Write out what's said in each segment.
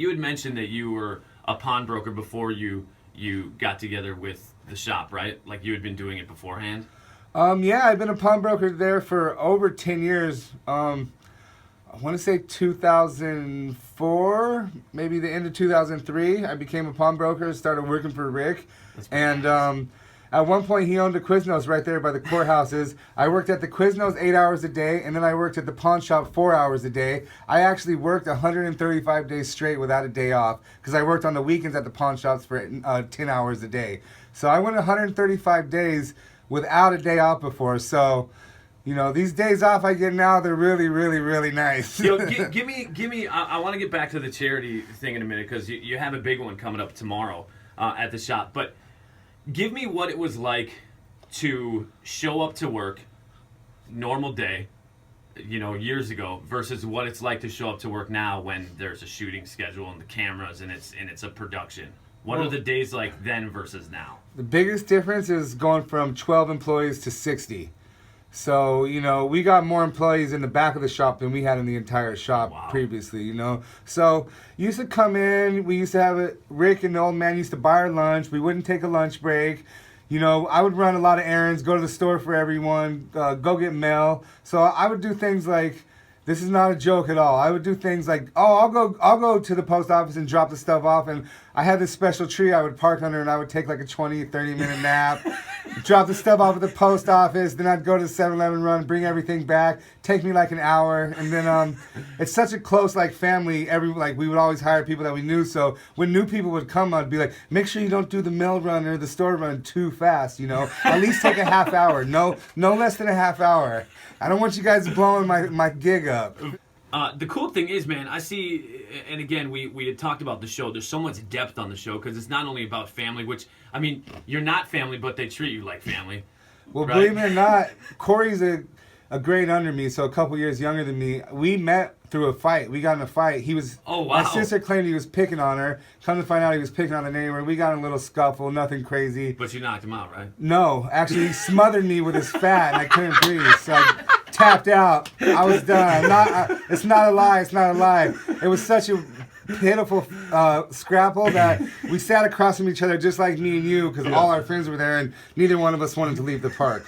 you had mentioned that you were a pawnbroker before you got together with the shop, right? Like you had been doing it beforehand? Yeah, I've been a pawnbroker there for over 10 years. I want to say 2004, maybe the end of 2003. I became a pawnbroker, started working for Rick. And at one point, he owned a Quiznos right there by the courthouses. I worked at the Quiznos 8 hours a day, and then I worked at the pawn shop 4 hours a day. I actually worked 135 days straight without a day off because I worked on the weekends at the pawn shops for 10 hours a day. So I went 135 days without a day off before. So, you know, these days off I get now, they're really, really, really nice. Give me. I want to get back to the charity thing in a minute because you have a big one coming up tomorrow at the shop. But give me what it was like to show up to work, normal day, you know, years ago, versus what it's like to show up to work now when there's a shooting schedule and the cameras and it's a production. What are the days like then versus now? The biggest difference is going from 12 employees to 60. So, you know, we got more employees in the back of the shop than we had in the entire shop previously, you know. So, you used to come in, we used to have it, Rick and the old man used to buy our lunch. We wouldn't take a lunch break. You know, I would run a lot of errands, go to the store for everyone, go get mail. So, I would do things like, this is not a joke at all. I would do things like, I'll go to the post office and drop the stuff off. And I had this special tree I would park under, and I would take like a 20, 30-minute nap, drop the stuff off at the post office. Then I'd go to the 7-Eleven run, bring everything back. Take me like an hour. And then it's such a close like family. We would always hire people that we knew. So when new people would come, I'd be like, make sure you don't do the mail run or the store run too fast. You know, at least take a half hour. No less than a half hour. I don't want you guys blowing my gig up. The cool thing is, man, I see, and again, we had talked about the show. There's so much depth on the show because it's not only about family, which, I mean, you're not family, but they treat you like family. Well, right? Believe it or not, Corey's a grade under me, so a couple years younger than me. We met through a fight. We got in a fight. He was. Oh, wow. My sister claimed he was picking on her. Come to find out, he was picking on the neighbor. We got in a little scuffle, nothing crazy. But you knocked him out, right? No, actually, he smothered me with his fat, and I couldn't breathe. So I tapped out. I was done. It's not a lie. It's not a lie. It was such a pitiful scrapple that we sat across from each other just like me and you because all our friends were there, and neither one of us wanted to leave the park.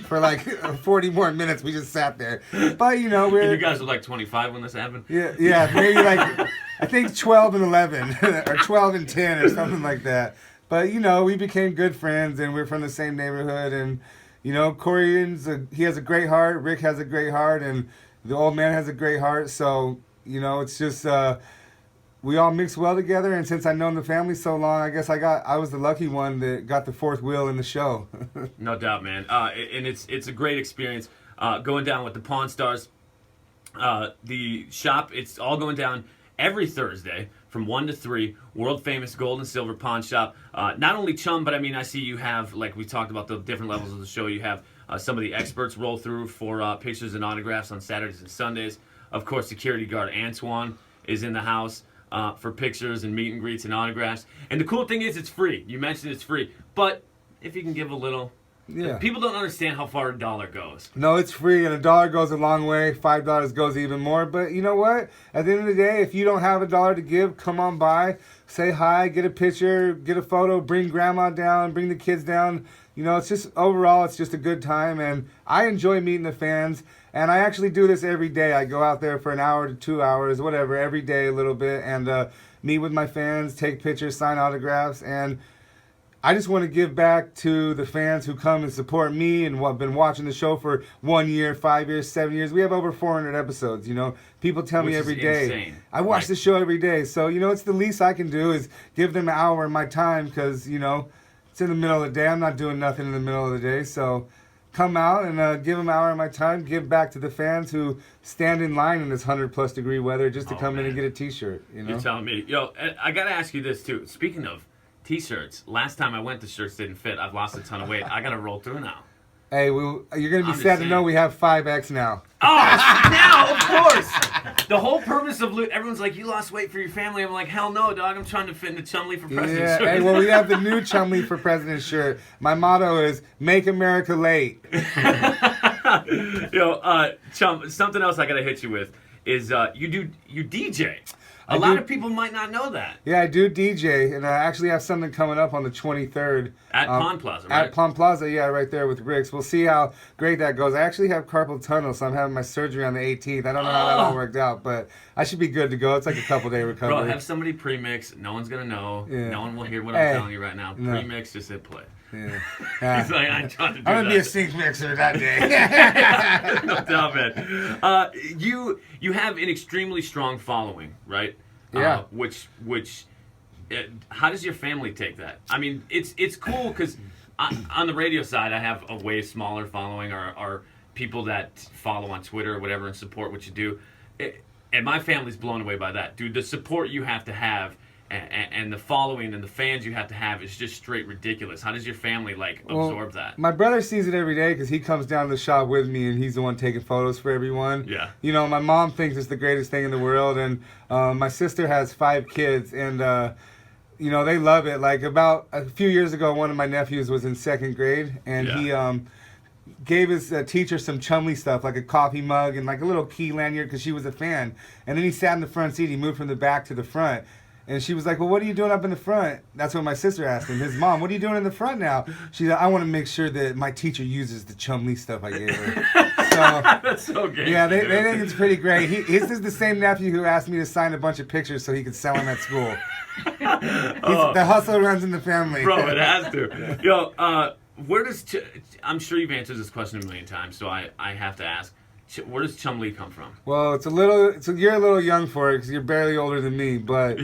For like 40 more minutes, we just sat there. But, you know, And you guys were like 25 when this happened? Yeah, maybe like, I think 12 and 11, or 12 and 10, or something like that. But, you know, we became good friends, and we're from the same neighborhood, and, you know, Corey, he has a great heart, Rick has a great heart, and the old man has a great heart, so, you know, it's just, we all mix well together, and since I've known the family so long, I guess I was the lucky one that got the fourth wheel in the show. No doubt, man. And it's a great experience going down with the Pawn Stars. The shop, it's all going down every Thursday from 1 to 3. World famous gold and silver pawn shop. Not only Chum, but I mean, I see you have, like we talked about the different levels of the show. You have some of the experts roll through for pictures and autographs on Saturdays and Sundays. Of course, security guard Antoine is in the house. For pictures and meet and greets and autographs. And the cool thing is it's free. You mentioned it's free. But if you can give a little... Yeah. People don't understand how far $1 goes. No, it's free, and $1 goes a long way. $5 goes even more. But you know what? At the end of the day, if you don't have $1 to give, come on by, say hi, get a picture, get a photo, bring grandma down, bring the kids down. You know, it's just, overall, it's just a good time, and I enjoy meeting the fans, and I actually do this every day. I go out there for an hour to 2 hours, whatever, every day a little bit, and meet with my fans, take pictures, sign autographs, and I just want to give back to the fans who come and support me and who have been watching the show for 1 year, 5 years, 7 years. We have over 400 episodes, you know. People tell me every day. Insane. I watch the show every day, so, you know, it's the least I can do is give them an hour of my time because, you know, it's in the middle of the day. I'm not doing nothing in the middle of the day. So come out and give them an hour of my time. Give back to the fans who stand in line in this 100-plus degree weather just to come in and get a T-shirt. You know? You're telling me. Yo, I got to ask you this, too. Speaking of T-shirts, last time I went, the shirts didn't fit. I've lost a ton of weight. I got to roll through now. Hey, you're going to be sad to know we have 5X now. Oh, now, of course. The whole purpose of everyone's like, you lost weight for your family. I'm like, hell no, dog. I'm trying to fit in the Chumlee for President shirt. Hey, well, we have the new Chumlee for President shirt. My motto is, make America late. Yo, Chum, something else I got to hit you with is you DJ. A lot of people might not know that. Yeah, I do DJ, and I actually have something coming up on the 23rd. At Pond Plaza, right? At Pond Plaza, yeah, right there with Rick's. We'll see how great that goes. I actually have carpal tunnel, so I'm having my surgery on the 18th. I don't know how that all worked out, but I should be good to go. It's like a couple-day recovery. Bro, have somebody pre-mix. No one's going to know. Yeah. No one will hear what I'm telling you right now. No. Pre-mix, just hit play. Yeah. He's like, I'm trying to do I'm gonna be a that. sync mixer that day. No doubt, man. You have an extremely strong following, right? Yeah. How does your family take that? I mean, it's cool because on the radio side, I have a way smaller following, or people that follow on Twitter or whatever and support what you do. And my family's blown away by that. Dude, the support you have to have and the following and the fans you have to have is just straight ridiculous. How does your family absorb that? My brother sees it every day because he comes down to the shop with me and he's the one taking photos for everyone. Yeah. You know, my mom thinks it's the greatest thing in the world, and my sister has 5 kids, and you know, they love it. Like about a few years ago, one of my nephews was in 2nd grade, and he gave his teacher some Chumlee stuff, like a coffee mug and like a little key lanyard because she was a fan. And then he sat in the front seat. He moved from the back to the front. And she was like, well, what are you doing up in the front? That's what my sister asked him. His mom, what are you doing in the front now? She's like, I want to make sure that my teacher uses the Chumlee stuff I gave her. So, that's so gay. Yeah, they think it's pretty great. This is the same nephew who asked me to sign a bunch of pictures so he could sell them at school. The hustle runs in the family. Bro, it has to. Yo, where does... I'm sure you've answered this question a million times, so I have to ask. Where does Chumlee come from? Well, you're a little young for it because you're barely older than me, but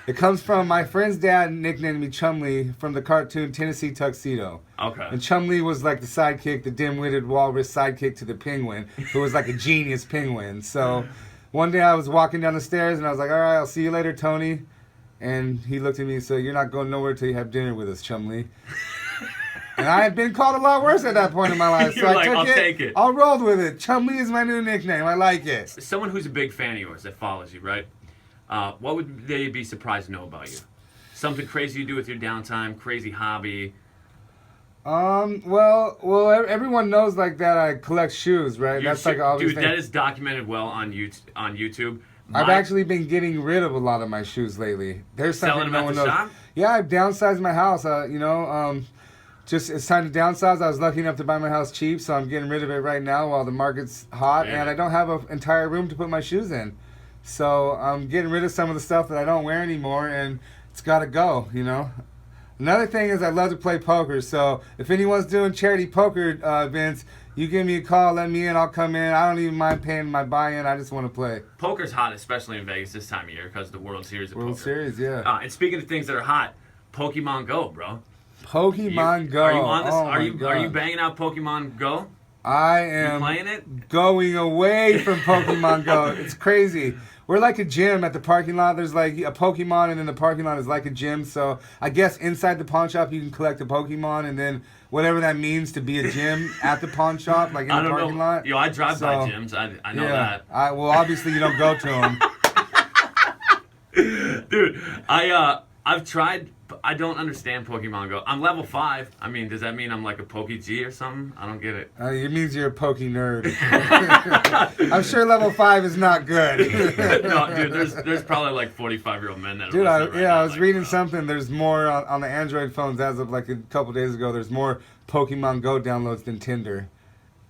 it comes from my friend's dad nicknamed me Chumlee from the cartoon Tennessee Tuxedo. Okay. And Chumlee was like the sidekick, the dim-witted walrus sidekick to the penguin, who was like a genius penguin. So one day I was walking down the stairs and I was like, all right, I'll see you later, Tony. And he looked at me and said, you're not going nowhere till you have dinner with us, Chumlee. And I had been called a lot worse at that point in my life. So I'll take it. I rolled with it. Chumlee is my new nickname. I like it. Someone who's a big fan of yours that follows you, right? What would they be surprised to know about you? Something crazy you do with your downtime, crazy hobby? Well, everyone knows like that I collect shoes, right? That's like obvious dude, thing. that is documented well on YouTube. I've actually been getting rid of a lot of my shoes lately. There's something Selling them no one at the knows. shop? Yeah, I've downsized my house. Just it's time to downsize. I was lucky enough to buy my house cheap, so I'm getting rid of it right now while the market's hot, and I don't have an entire room to put my shoes in. So I'm getting rid of some of the stuff that I don't wear anymore, and it's got to go, you know. Another thing is I love to play poker, so if anyone's doing charity poker events, you give me a call, let me in, I'll come in. I don't even mind paying my buy-in. I just want to play. Poker's hot, especially in Vegas this time of year because of the World Series of Poker. World Series, yeah. And speaking of things that are hot, Pokemon Go, bro. Pokemon Go. Are you on this? Oh Are you banging out Pokemon Go? I am playing it? Going away from Pokemon Go. It's crazy. We're like a gym at the parking lot. There's like a Pokemon, and then the parking lot is like a gym. So I guess inside the pawn shop you can collect a Pokemon, and then whatever that means to be a gym at the pawn shop, like in the parking lot. Yo, I drive by gyms. I know that. Well, obviously you don't go to them. Dude, I've tried. I don't understand Pokemon Go. I'm level 5. I mean, does that mean I'm like a Poke G or something? I don't get it. It means you're a Poke nerd. I'm sure level 5 is not good. No, dude, there's probably like 45-year-old men that are Dude, I was like, reading something. There's more on the Android phones as of like a couple days ago. There's more Pokemon Go downloads than Tinder.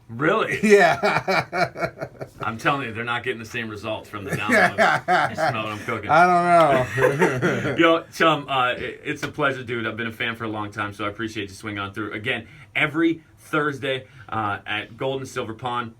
Really? Yeah. I'm telling you, they're not getting the same results from the download. You smell what I'm cooking. I don't know. Yo, Chum, it's a pleasure, dude. I've been a fan for a long time, so I appreciate you swinging on through. Again, every Thursday at Gold and Silver Pond.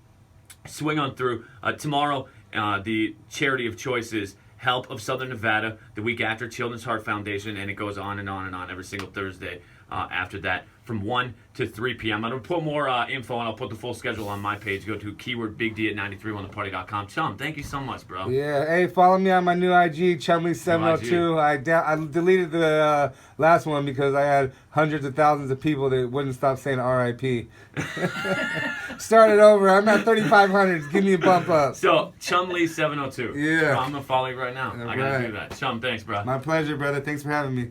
Swing on through. Tomorrow, the charity of choice is Help of Southern Nevada. The week after, Children's Heart Foundation, and it goes on and on and on every single Thursday after that from 1 to 3 p.m. I'm going to put more info, and I'll put the full schedule on my page. Go to keyword Big D at 931theparty.com. Chum, thank you so much, bro. Yeah, hey, follow me on my new IG, Chumlee702. I deleted the last one because I had hundreds of thousands of people that wouldn't stop saying RIP. Started over. I'm at 3,500. Give me a bump up. So, Chumlee702. Yeah. I'm going to follow you right now. I got to do that. Chum, thanks, bro. My pleasure, brother. Thanks for having me.